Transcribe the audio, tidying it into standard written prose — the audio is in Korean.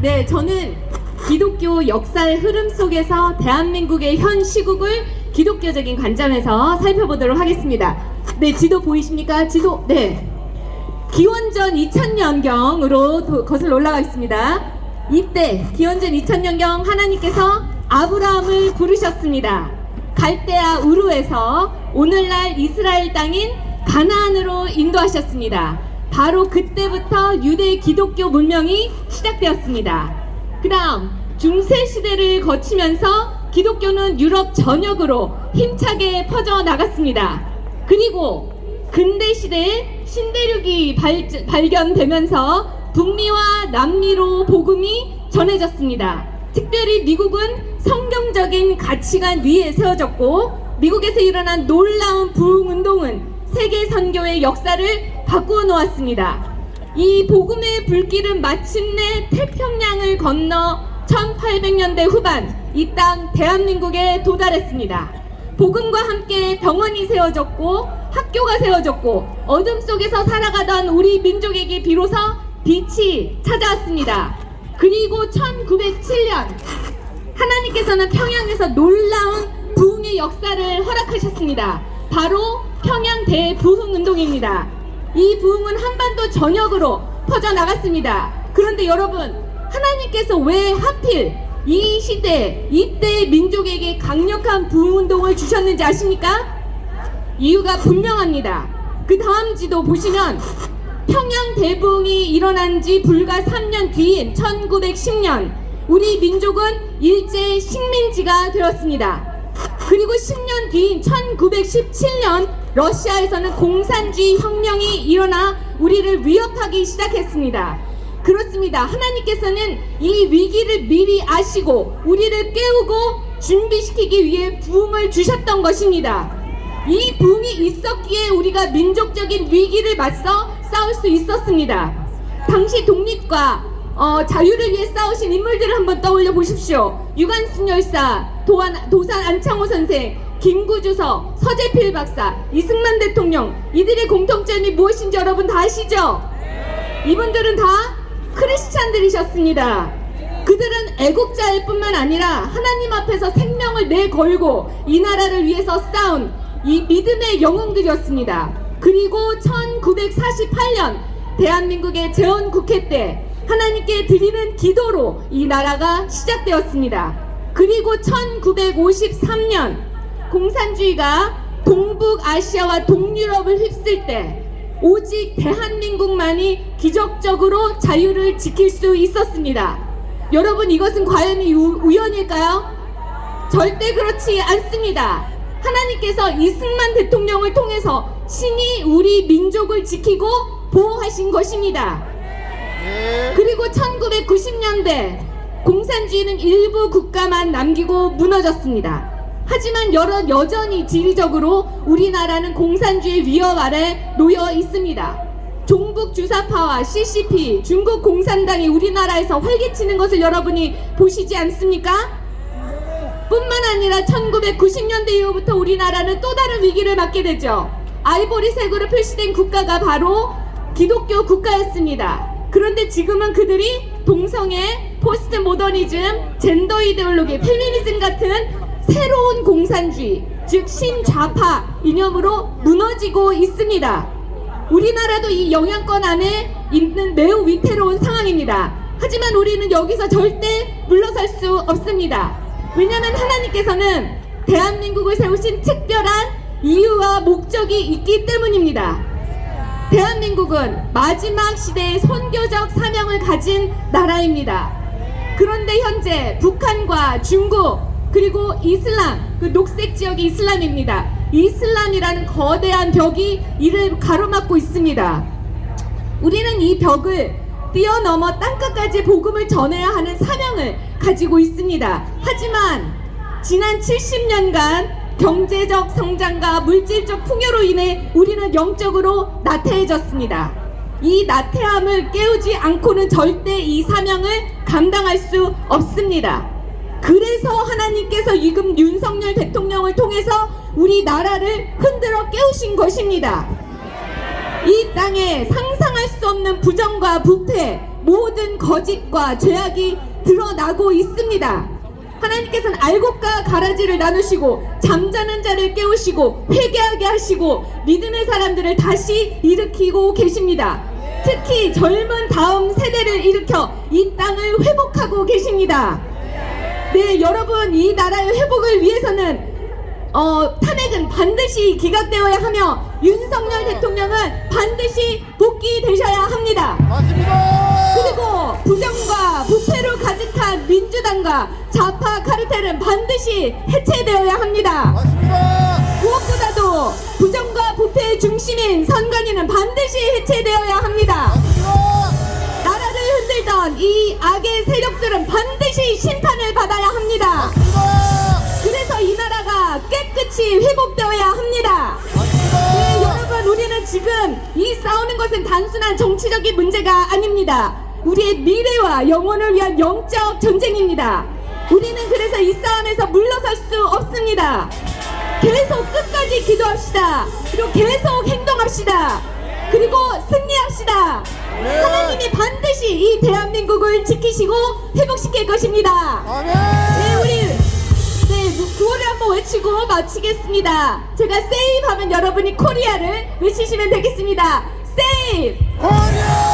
네, 저는 기독교 역사의 흐름 속에서 대한민국의 현 시국을 기독교적인 관점에서 살펴보도록 하겠습니다. 네, 지도 보이십니까? 지도, 네. 기원전 2000년경으로 거슬러 올라가겠습니다. 이때 기원전 2000년경 하나님께서 아브라함을 부르셨습니다. 갈대아 우르에서 오늘날 이스라엘 땅인 가나안으로 인도하셨습니다. 바로 그때부터 유대 기독교 문명이 시작되었습니다. 그 다음 중세시대를 거치면서 기독교는 유럽 전역으로 힘차게 퍼져나갔습니다. 그리고 근대시대에 신대륙이 발견되면서 북미와 남미로 복음이 전해졌습니다. 특별히 미국은 성경적인 가치관 위에 세워졌고, 미국에서 일어난 놀라운 부흥운동은 세계 선교의 역사를 바꾸어 놓았습니다. 이 복음의 불길은 마침내 태평양을 건너 1800년대 후반 이 땅 대한민국에 도달했습니다. 복음과 함께 병원이 세워졌고 학교가 세워졌고 어둠 속에서 살아가던 우리 민족에게 비로소 빛이 찾아왔습니다. 그리고 1907년 하나님께서는 평양에서 놀라운 부흥의 역사를 허락하셨습니다. 바로 평양 대부흥운동입니다. 이 부흥은 한반도 전역으로 퍼져나갔습니다. 그런데 여러분, 하나님께서 왜 하필 이 시대, 이때 민족에게 강력한 부흥운동을 주셨는지 아십니까? 이유가 분명합니다. 그 다음 지도 보시면 평양 대부흥이 일어난 지 불과 3년 뒤인 1910년 우리 민족은 일제 식민지가 되었습니다. 그리고 10년 뒤인 1917년 러시아에서는 공산주의 혁명이 일어나 우리를 위협하기 시작했습니다. 그렇습니다. 하나님께서는 이 위기를 미리 아시고 우리를 깨우고 준비시키기 위해 부흥을 주셨던 것입니다. 이 부흥이 있었기에 우리가 민족적인 위기를 맞서 싸울 수 있었습니다. 당시 독립과 자유를 위해 싸우신 인물들을 한번 떠올려 보십시오. 유관순 열사, 도산 안창호 선생, 김구주석, 서재필 박사, 이승만 대통령, 이들의 공통점이 무엇인지 여러분 다 아시죠? 이분들은 다 크리스찬들이셨습니다. 그들은 애국자일 뿐만 아니라 하나님 앞에서 생명을 내걸고 이 나라를 위해서 싸운 이 믿음의 영웅들이었습니다. 그리고 1948년 대한민국의 재헌국회 때 하나님께 드리는 기도로 이 나라가 시작되었습니다. 그리고 1953년 공산주의가 동북아시아와 동유럽을 휩쓸 때 오직 대한민국만이 기적적으로 자유를 지킬 수 있었습니다. 여러분, 이것은 과연 우연일까요? 절대 그렇지 않습니다. 하나님께서 이승만 대통령을 통해서 신이 우리 민족을 지키고 보호하신 것입니다. 그리고 1990년대 공산주의는 일부 국가만 남기고 무너졌습니다. 하지만 여전히 지리적으로 우리나라는 공산주의 위협 아래 놓여 있습니다. 종북 주사파와 CCP, 중국 공산당이 우리나라에서 활개치는 것을 여러분이 보시지 않습니까? 뿐만 아니라 1990년대 이후부터 우리나라는 또 다른 위기를 맞게 되죠. 아이보리색으로 표시된 국가가 바로 기독교 국가였습니다. 그런데 지금은 그들이 동성애, 포스트 모더니즘, 젠더 이데올로기, 페미니즘 같은 새로운 공산주의, 즉 신좌파 이념으로 무너지고 있습니다. 우리나라도 이 영향권 안에 있는 매우 위태로운 상황입니다. 하지만 우리는 여기서 절대 물러설 수 없습니다. 왜냐하면 하나님께서는 대한민국을 세우신 특별한 이유와 목적이 있기 때문입니다. 대한민국은 마지막 시대의 선교적 사명을 가진 나라입니다. 그런데 현재 북한과 중국 그리고 이슬람, 그 녹색 지역이 이슬람입니다. 이슬람이라는 거대한 벽이 이를 가로막고 있습니다. 우리는 이 벽을 뛰어넘어 땅끝까지 복음을 전해야 하는 사명을 가지고 있습니다. 하지만 지난 70년간 경제적 성장과 물질적 풍요로 인해 우리는 영적으로 나태해졌습니다. 이 나태함을 깨우지 않고는 절대 이 사명을 감당할 수 없습니다. 그래서 하나님께서 지금 윤석열 대통령을 통해서 우리나라를 흔들어 깨우신 것입니다. 이 땅에 상상할 수 없는 부정과 부패, 모든 거짓과 죄악이 드러나고 있습니다. 하나님께서는 알곡과 가라지를 나누시고 잠자는 자를 깨우시고 회개하게 하시고 믿음의 사람들을 다시 일으키고 계십니다. 특히 젊은 다음 세대를 일으켜 이 땅을 회복하고 계십니다. 네, 여러분, 이 나라의 회복을 위해서는 탄핵은 반드시 기각되어야 하며 윤석열 대통령은 반드시 복귀되셔야 합니다. 맞습니다. 그리고 부정과 부패로 가득한 민주당과 좌파 카르텔은 반드시 해체되어야 합니다. 맞습니다. 무엇보다도 부정과 부패의 중심인 선관위는 반드시 해체되어야 합니다. 맞습니다. 나라를 흔들던 이 악의 세력들은 반드시 심판을 받아야 합니다. 맞습니다. 그래서 이 나라가 깨끗이 회복되어야 합니다. 네, 여러분, 우리는 지금 이 싸우는 것은 단순한 정치적인 문제가 아닙니다. 우리의 미래와 영혼을 위한 영적 전쟁입니다. 우리는 그래서 이 싸움에서 물러설 수 없습니다. 계속 끝까지 기도합시다. 그리고 계속 행동합시다. 그리고 승리합시다. 네. 하나님이 반드시 이 대한민국을 지키시고 회복시킬 것입니다. 아멘. 네, 우리 구호를 한번 외치고 마치겠습니다. 제가 세이브 하면 여러분이 코리아를 외치시면 되겠습니다. 세이브! 코리아!